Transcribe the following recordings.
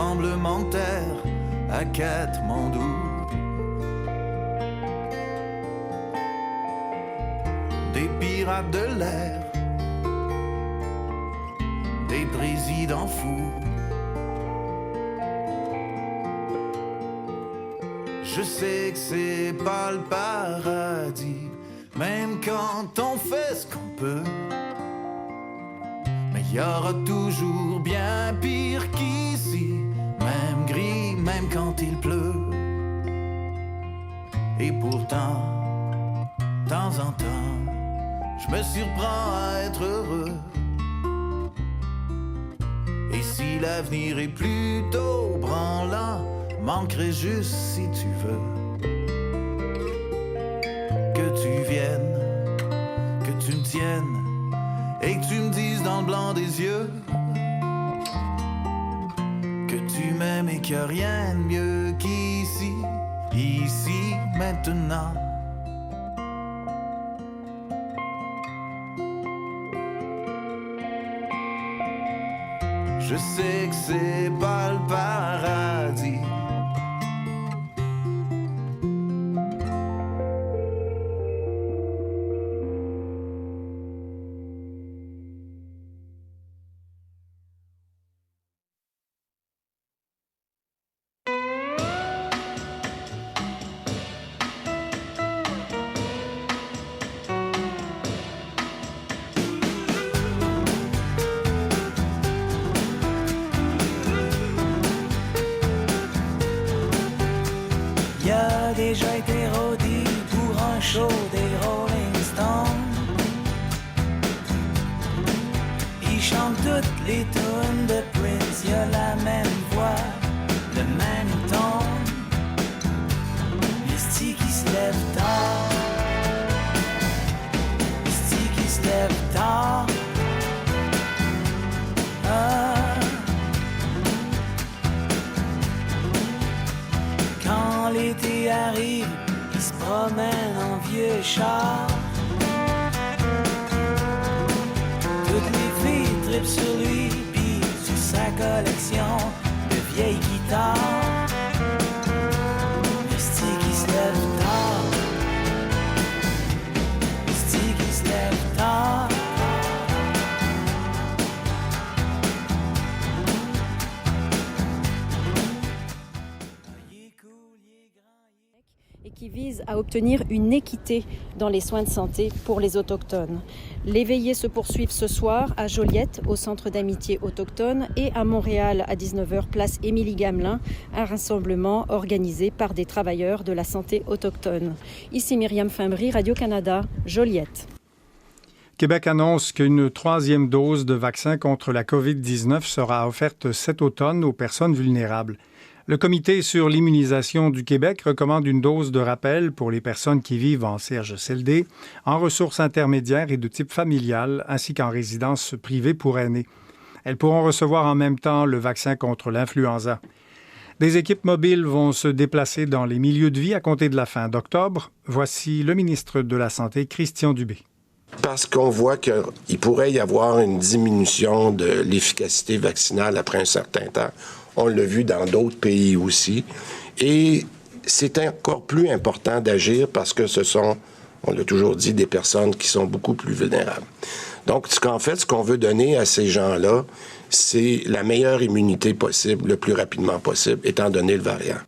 tremblement de terre à Katmandou. Des pirates de l'air, des présidents fous. Je sais que c'est pas le paradis, même quand on fait ce qu'on peut. Mais il y aura toujours bien pire qu'ici, même gris, même quand il pleut. Et pourtant, de temps en temps, je me surprends à être heureux. Et si l'avenir est plutôt branlant, manquerait juste si tu veux que tu viennes, que tu me tiennes et que tu me dises dans le blanc des yeux que tu m'aimes et qu'il n'y a rien de mieux qu'ici, ici, maintenant. Je sais que c'est pas le paradis. Déjà été rodé pour un show des Rolling Stones. Ils chantent toutes les tunes de Prince, y'a la même voix, le même ton. Le style qui se lève tard, le style qui se lève tard. Quand l'été arrive, il se promène en vieux char. Toutes les filles trippent sur lui, pis sur sa collection de vieilles guitares. Le style qui se lève tard, le style qui se lève tard. Et qui vise à obtenir une équité dans les soins de santé pour les autochtones. Les veillées se poursuivent ce soir à Joliette, au Centre d'amitié autochtone, et à Montréal à 19h, place Émilie-Gamelin, un rassemblement organisé par des travailleurs de la santé autochtone. Ici Myriam Fimbry, Radio-Canada, Joliette. Québec annonce qu'une 3e dose de vaccin contre la COVID-19 sera offerte cet automne aux personnes vulnérables. Le Comité sur l'immunisation du Québec recommande une dose de rappel pour les personnes qui vivent en CHSLD, en ressources intermédiaires et de type familial, ainsi qu'en résidence privée pour aînés. Elles pourront recevoir en même temps le vaccin contre l'influenza. Des équipes mobiles vont se déplacer dans les milieux de vie à compter de la fin d'octobre. Voici le ministre de la Santé, Christian Dubé. Parce qu'on voit qu'il pourrait y avoir une diminution de l'efficacité vaccinale après un certain temps. On l'a vu dans d'autres pays aussi. Et c'est encore plus important d'agir parce que ce sont, on l'a toujours dit, des personnes qui sont beaucoup plus vulnérables. Donc, ce qu'on veut donner à ces gens-là, c'est la meilleure immunité possible, le plus rapidement possible, étant donné le variant.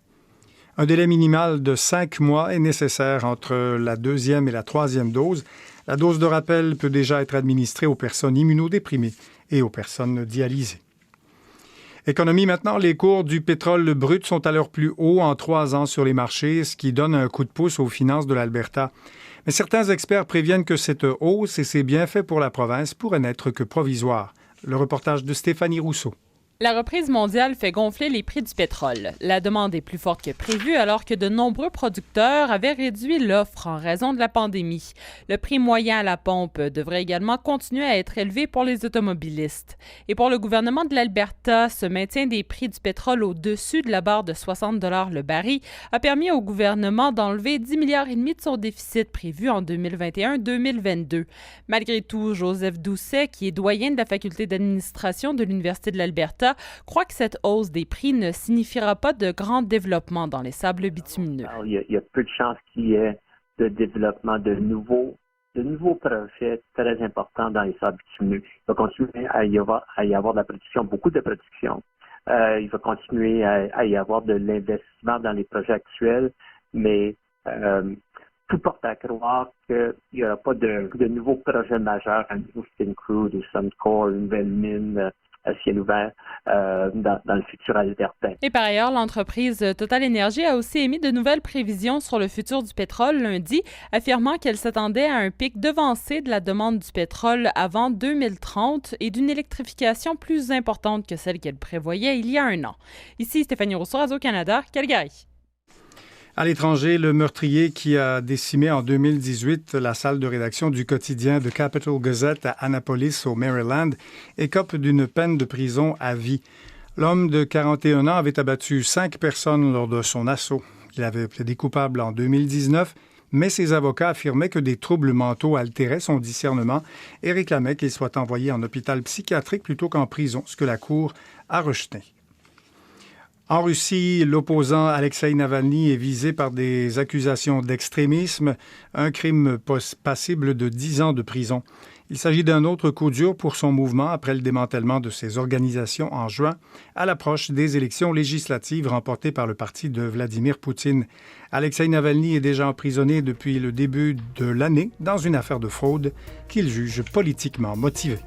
Un délai minimal de 5 mois est nécessaire entre la 2e et la 3e dose. La dose de rappel peut déjà être administrée aux personnes immunodéprimées et aux personnes dialysées. Économie maintenant, les cours du pétrole brut sont à leur plus haut en 3 ans sur les marchés, ce qui donne un coup de pouce aux finances de l'Alberta. Mais certains experts préviennent que cette hausse et ses bienfaits pour la province pourraient n'être que provisoires. Le reportage de Stéphanie Rousseau. La reprise mondiale fait gonfler les prix du pétrole. La demande est plus forte que prévu alors que de nombreux producteurs avaient réduit l'offre en raison de la pandémie. Le prix moyen à la pompe devrait également continuer à être élevé pour les automobilistes. Et pour le gouvernement de l'Alberta, ce maintien des prix du pétrole au-dessus de la barre de 60 $ le baril a permis au gouvernement d'enlever 10,5 milliards de son déficit prévu en 2021-2022. Malgré tout, Joseph Doucet, qui est doyen de la faculté d'administration de l'Université de l'Alberta, l'État croit que cette hausse des prix ne signifiera pas de grand développement dans les sables bitumineux. Alors, il y a peu de chances qu'il y ait de développement de nouveaux projets très importants dans les sables bitumineux. Il va continuer à y avoir de la production, beaucoup de production. Il va continuer à y avoir de l'investissement dans les projets actuels, mais tout porte à croire qu'il n'y aura pas de nouveaux projets majeurs, un nouveau Syncrude ou Suncor, une nouvelle mine à ciel ouvert dans le futur incertain. Et par ailleurs, l'entreprise Total Energy a aussi émis de nouvelles prévisions sur le futur du pétrole lundi, affirmant qu'elle s'attendait à un pic devancé de la demande du pétrole avant 2030 et d'une électrification plus importante que celle qu'elle prévoyait il y a un an. Ici Stéphanie Rousseau, Radio-Canada, Calgary. À l'étranger, le meurtrier qui a décimé en 2018 la salle de rédaction du quotidien The Capital Gazette à Annapolis, au Maryland, écope d'une peine de prison à vie. L'homme de 41 ans avait abattu 5 personnes lors de son assaut. Il avait plaidé coupable en 2019, mais ses avocats affirmaient que des troubles mentaux altéraient son discernement et réclamaient qu'il soit envoyé en hôpital psychiatrique plutôt qu'en prison, ce que la Cour a rejeté. En Russie, l'opposant Alexeï Navalny est visé par des accusations d'extrémisme, un crime passible de 10 ans de prison. Il s'agit d'un autre coup dur pour son mouvement après le démantèlement de ses organisations en juin, à l'approche des élections législatives remportées par le parti de Vladimir Poutine. Alexeï Navalny est déjà emprisonné depuis le début de l'année dans une affaire de fraude qu'il juge politiquement motivée.